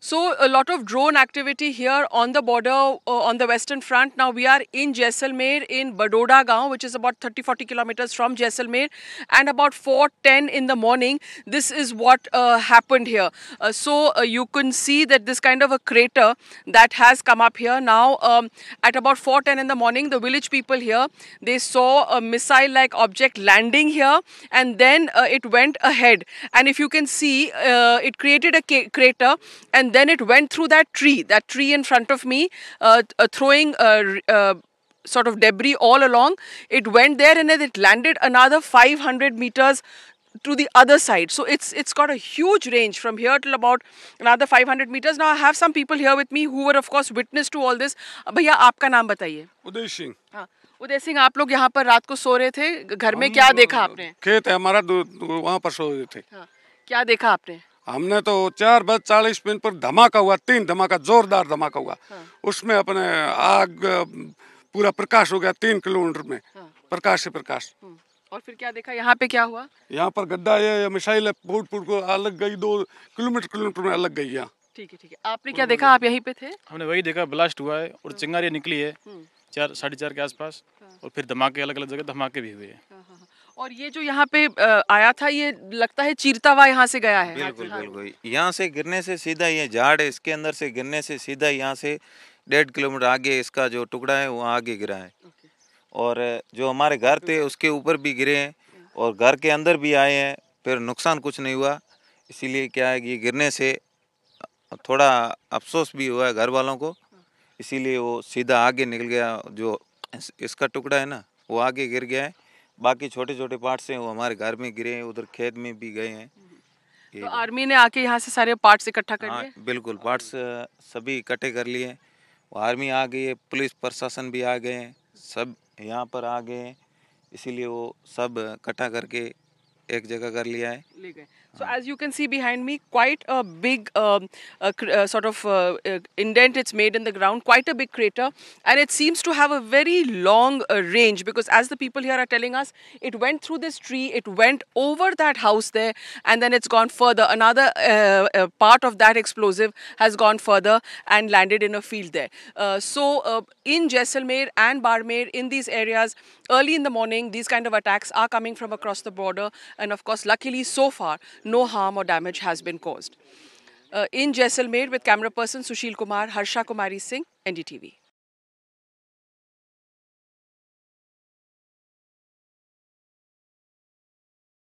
So a lot of drone activity here on the border on the western front. Now we are in Jaisalmer in Badoda Gaon, which is about 30-40 kilometers from Jaisalmer, and about 4:10 in the morning, this is what happened here. So you can see that this kind of a crater that has come up here now. At about 4:10 in the morning, the village people here, they saw a missile-like object landing here, and then it went ahead. And if you can see, it created a crater, and then it went through that tree in front of me, throwing sort of debris all along. It went there and then it landed another 500 meters to the other side. So it's got a huge range from here till about another 500 meters. Now I have some people here with me who were of course witness to all this. भैया आपका नाम बताइए. उदय सिंह. हाँ, उदय सिंह, आप लोग यहाँ पर रात को सो रहे थे, घर में क्या देखा आपने? खेत है हमारा, वहाँ पर सो रहे थे. हाँ, क्या देखा आपने? हमने तो 4:40 पर धमाका हुआ, 3 धमाका, जोरदार धमाका हुआ. उसमें अपने आग पूरा प्रकाश हो गया 3 किलोमीटर में. प्रकाश से प्रकाश. और फिर क्या देखा, यहाँ पे क्या हुआ? यहाँ पर गड्ढा है, मिसाइल है, फूट को अलग गई, 2 किलोमीटर में अलग गई यहाँ. ठीक है. आपने क्या देखा, आप यहीं पे थे? हमने वही देखा, ब्लास्ट हुआ है और चिंगारियाँ निकली है 4-4:30 के आसपास, और फिर धमाके अलग अलग जगह धमाके भी हुए हैं. और ये जो यहाँ पे आया था, ये लगता है चीरता हुआ यहाँ से गया है. बिल्कुल. यहाँ से गिरने से सीधा, ये झाड़ है इसके अंदर से गिरने से सीधा यहाँ से 1.5 किलोमीटर आगे इसका जो टुकड़ा है वो आगे गिरा है. और जो हमारे घर थे उसके ऊपर भी गिरे हैं और घर के अंदर भी आए हैं, फिर नुकसान कुछ नहीं हुआ. इसीलिए क्या है कि गिरने से थोड़ा अफसोस भी हुआ है घर वालों को, इसीलिए वो सीधा आगे निकल गया. जो इसका टुकड़ा है ना वो आगे गिर गया है, बाकी छोटे छोटे पार्ट्स हैं वो हमारे घर में गिरे हैं, उधर खेत में भी गए हैं. तो आर्मी ने आके यहाँ से सारे पार्ट्स इकट्ठा कर लिए? बिल्कुल, पार्ट्स सभी इकट्ठे कर लिए हैं. आर्मी आ गई है, पुलिस प्रशासन भी आ गए हैं, सब यहाँ पर आ गए हैं, इसीलिए वो सब इकट्ठा करके एक जगह कर लिया है. ले गए. So as you can see behind me, quite a big sort of indent it's made in the ground, quite a big crater, and it seems to have a very long range, because as the people here are telling us, it went through this tree, it went over that house there, and then it's gone further. Another part of that explosive has gone further and landed in a field there. So in Jaisalmer and Barmer, in these areas, early in the morning, these kind of attacks are coming from across the border, and of course, luckily so far, no harm or damage has been caused. In Jaisalmer, with camera person Sushil Kumar, Harsha Kumari Singh, NDTV.